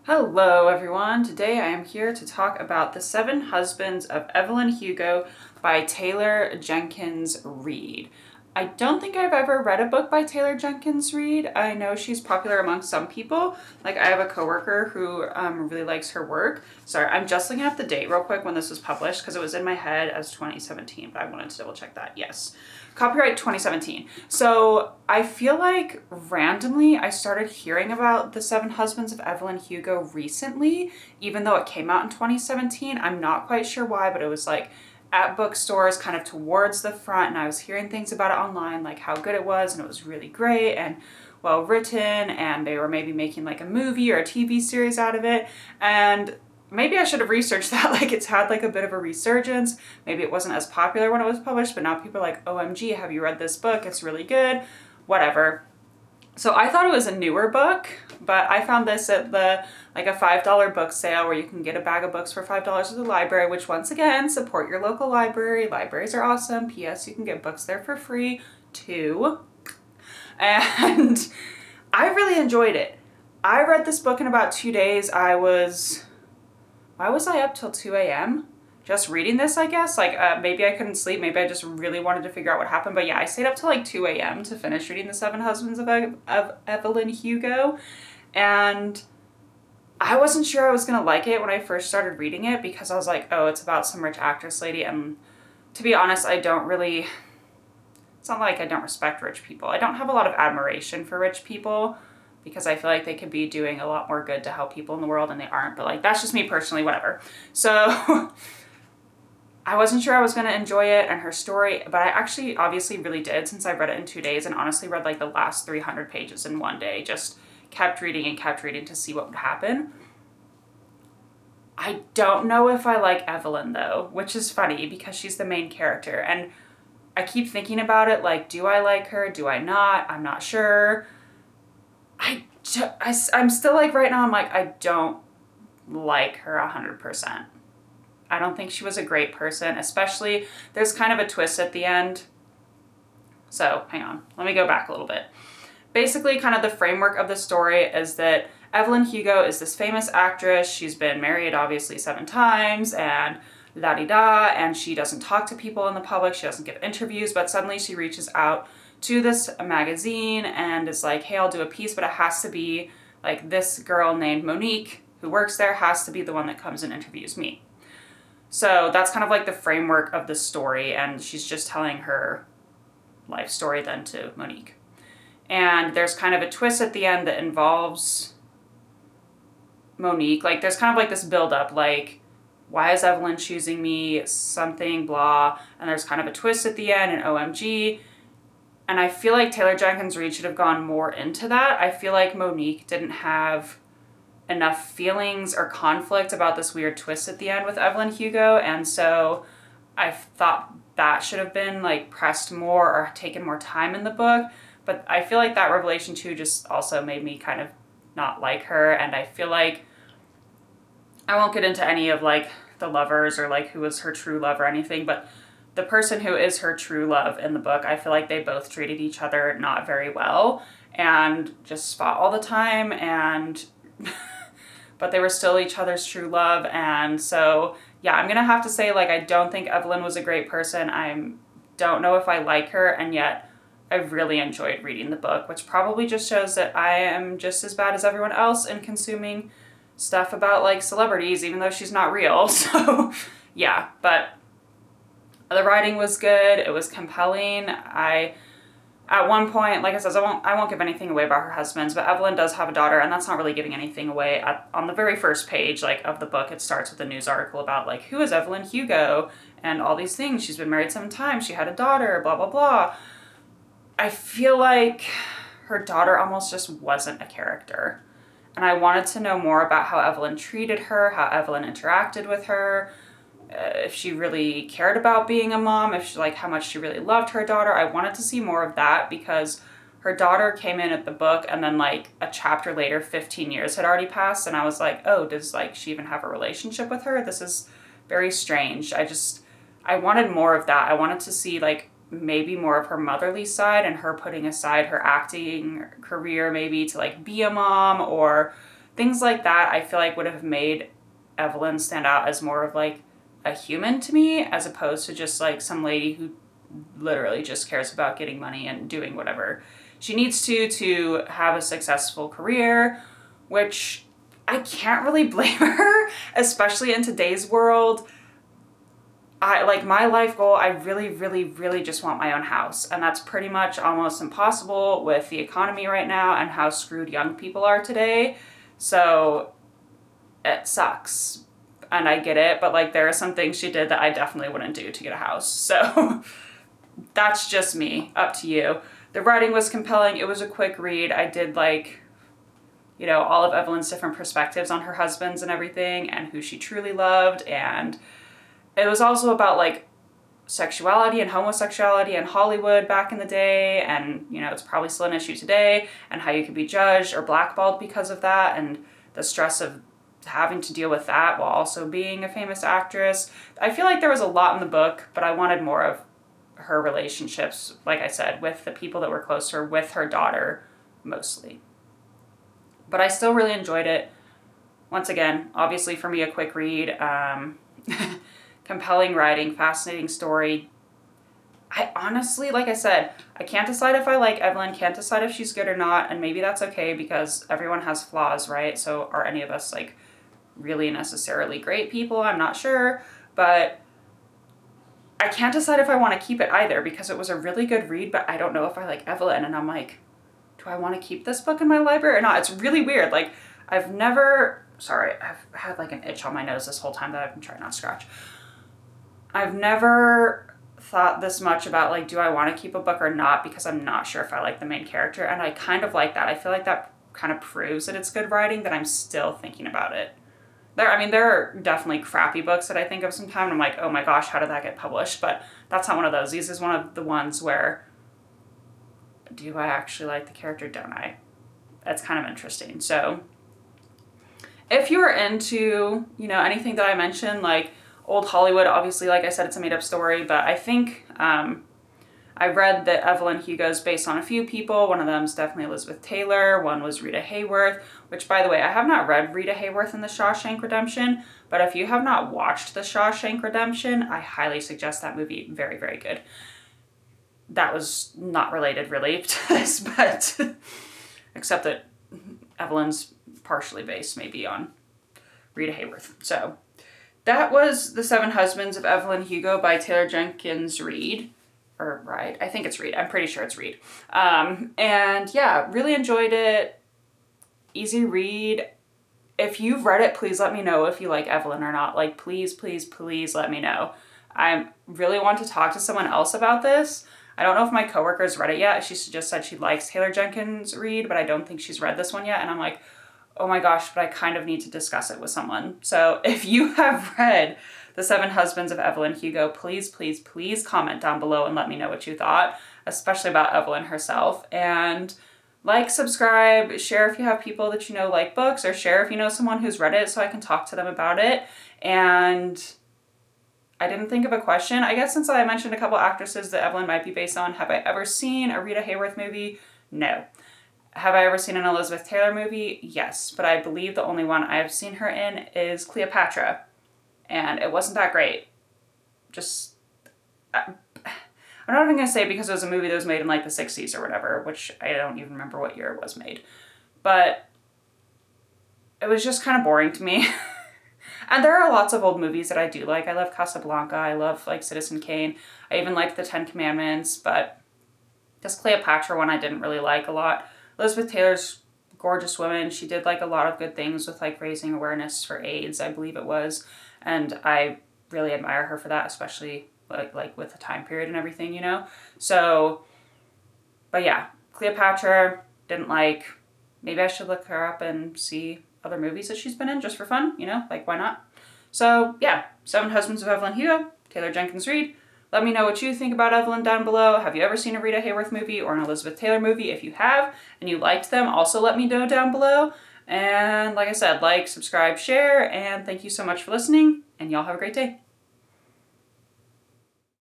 Hello everyone, today I am here to talk about The Seven Husbands of Evelyn Hugo by Taylor Jenkins Reid. I don't think I've ever read a book by Taylor Jenkins Reid. I know she's popular among some people. Like I have a coworker who really likes her work. Sorry, I'm just looking up the date real quick when this was published because it was in my head as 2017, but I wanted to double check that. Yes. Copyright 2017. So I feel like randomly I started hearing about The Seven Husbands of Evelyn Hugo recently, even though it came out in 2017. I'm not quite sure why, but it was like at bookstores kind of towards the front, and I was hearing things about it online, like how good it was, and it was really great and well written, and they were maybe making like a movie or a TV series out of it. And maybe I should have researched that. Like it's had like a bit of a resurgence. Maybe it wasn't as popular when it was published, but now people are like, OMG, have you read this book? It's really good. Whatever. So I thought it was a newer book, but I found this at a $5 book sale where you can get a bag of books for $5 at the library, which once again, support your local library. Libraries are awesome. P.S. You can get books there for free too. And I really enjoyed it. I read this book in about 2 days. Why was I up till 2 a.m.? Just reading this, I guess. Maybe I couldn't sleep. Maybe I just really wanted to figure out what happened. But yeah, I stayed up till like 2 a.m. to finish reading The Seven Husbands of Evelyn Hugo. And I wasn't sure I was going to like it when I first started reading it because I was like, oh, it's about some rich actress lady. And to be honest, it's not like I don't respect rich people. I don't have a lot of admiration for rich people, because I feel like they could be doing a lot more good to help people in the world and they aren't. But like, that's just me personally, whatever. So I wasn't sure I was going to enjoy it and her story, but I actually obviously really did, since I read it in 2 days and honestly read like the last 300 pages in one day. Just kept reading to see what would happen. I don't know if I like Evelyn though, which is funny because she's the main character. And I keep thinking about it, like, do I like her? Do I not? I'm not sure. I'm still like, right now, I'm like, I don't like her 100%. I don't think she was a great person, especially there's kind of a twist at the end. So hang on, let me go back a little bit. Basically, kind of the framework of the story is that Evelyn Hugo is this famous actress. She's been married obviously 7 times and la-di-da, and she doesn't talk to people in the public. She doesn't give interviews, but suddenly she reaches out to this magazine and is like, hey, I'll do a piece, but it has to be like this girl named Monique who works there has to be the one that comes and interviews me. So that's kind of like the framework of the story, and she's just telling her life story then to Monique. And there's kind of a twist at the end that involves Monique. Like there's kind of like this build-up, like, why is Evelyn choosing me? Something, blah. And there's kind of a twist at the end, and OMG. And I feel like Taylor Jenkins Reid should have gone more into that. I feel like Monique didn't have enough feelings or conflict about this weird twist at the end with Evelyn Hugo. And so I thought that should have been like pressed more or taken more time in the book. But I feel like that revelation too just also made me kind of not like her. And I feel like I won't get into any of like the lovers or like who was her true love or anything, but the person who is her true love in the book, I feel like they both treated each other not very well and just fought all the time, and but they were still each other's true love. And so yeah, I'm gonna have to say, like, I don't think Evelyn was a great person. I don't know if I like her, and yet I really enjoyed reading the book, which probably just shows that I am just as bad as everyone else in consuming stuff about like celebrities, even though she's not real. So yeah, but the writing was good. It was compelling. At one point, like I said, I won't give anything away about her husbands, but Evelyn does have a daughter, and that's not really giving anything away. On the very first page, like, of the book, it starts with a news article about, like, who is Evelyn Hugo, and all these things. She's been married 7 times. She had a daughter, blah, blah, blah. I feel like her daughter almost just wasn't a character. And I wanted to know more about how Evelyn treated her, how Evelyn interacted with her, if she really cared about being a mom, if she, like, how much she really loved her daughter. I wanted to see more of that because her daughter came in at the book, and then like a chapter later, 15 years had already passed, and I was like, oh, does like she even have a relationship with her? This is very strange. I wanted more of that. I wanted to see like maybe more of her motherly side and her putting aside her acting career maybe to like be a mom, or things like that I feel like would have made Evelyn stand out as more of like a human to me, as opposed to just like some lady who literally just cares about getting money and doing whatever she needs to have a successful career, which I can't really blame her, especially in today's world. I like my life goal, I really, really, really just want my own house. And that's pretty much almost impossible with the economy right now and how screwed young people are today. So it sucks. And I get it, but like there are some things she did that I definitely wouldn't do to get a house. So that's just me. Up to you. The writing was compelling. It was a quick read. I did like, you know, all of Evelyn's different perspectives on her husbands and everything and who she truly loved. And it was also about like sexuality and homosexuality in Hollywood back in the day. And, you know, it's probably still an issue today, and how you could be judged or blackballed because of that, and the stress of having to deal with that while also being a famous actress. I feel like there was a lot in the book, but I wanted more of her relationships, like I said, with the people that were close to her, with her daughter mostly. But I still really enjoyed it. Once again, obviously for me, a quick read. Compelling writing, fascinating story. I honestly, like I said, I can't decide if I like Evelyn, can't decide if she's good or not, and maybe that's okay because everyone has flaws, right? So are any of us like really necessarily great people? I'm not sure, but I can't decide if I want to keep it either because it was a really good read, but I don't know if I like Evelyn, and I'm like, do I want to keep this book in my library or not? It's really weird. Like I've had like an itch on my nose this whole time that I've been trying not to scratch. I've never thought this much about like, do I want to keep a book or not, because I'm not sure if I like the main character, and I kind of like that. I feel like that kind of proves that it's good writing, that I'm still thinking about it. There are definitely crappy books that I think of sometimes, and I'm like, oh my gosh, how did that get published? But that's not one of those. This is one of the ones where, do I actually like the character, don't I? That's kind of interesting. So if you're into, you know, anything that I mentioned, like old Hollywood, obviously, like I said, it's a made-up story, but I think I read that Evelyn Hugo is based on a few people. One of them is definitely Elizabeth Taylor. One was Rita Hayworth, which, by the way, I have not read Rita Hayworth in The Shawshank Redemption, but if you have not watched The Shawshank Redemption, I highly suggest that movie. Very, very good. That was not related really to this, but except that Evelyn's partially based maybe on Rita Hayworth. So that was The Seven Husbands of Evelyn Hugo by Taylor Jenkins Reid. Or Reid. I think it's Reid. I'm pretty sure it's Reid. And yeah, really enjoyed it. Easy read. If you've read it, please let me know if you like Evelyn or not. Like, please, please, please let me know. I really want to talk to someone else about this. I don't know if my coworker's read it yet. She just said she likes Taylor Jenkins Reid, but I don't think she's read this one yet. And I'm like, oh my gosh, but I kind of need to discuss it with someone. So if you have read The Seven Husbands of Evelyn Hugo, please, please, please comment down below and let me know what you thought, especially about Evelyn herself. And like, subscribe, share if you have people that you know like books, or share if you know someone who's read it so I can talk to them about it. And I didn't think of a question. I guess since I mentioned a couple actresses that Evelyn might be based on, have I ever seen a Rita Hayworth movie? No. Have I ever seen an Elizabeth Taylor movie? Yes, but I believe the only one I have seen her in is Cleopatra, and it wasn't that great. I'm not even going to say because it was a movie that was made in like the 60s or whatever, which I don't even remember what year it was made, but it was just kind of boring to me. And there are lots of old movies that I do like. I love Casablanca. I love like Citizen Kane. I even like The Ten Commandments, but this Cleopatra one I didn't really like a lot. Elizabeth Taylor's gorgeous woman. She did like a lot of good things with like raising awareness for AIDS, I believe it was. And I really admire her for that, especially like with the time period and everything, you know? So, but yeah, Cleopatra, didn't like. Maybe I should look her up and see other movies that she's been in just for fun, you know? Like, why not? So yeah, Seven Husbands of Evelyn Hugo, Taylor Jenkins Reid. Let me know what you think about Evelyn down below. Have you ever seen a Rita Hayworth movie or an Elizabeth Taylor movie? If you have and you liked them, also let me know down below. And like I said, like, subscribe, share, and thank you so much for listening, and y'all have a great day.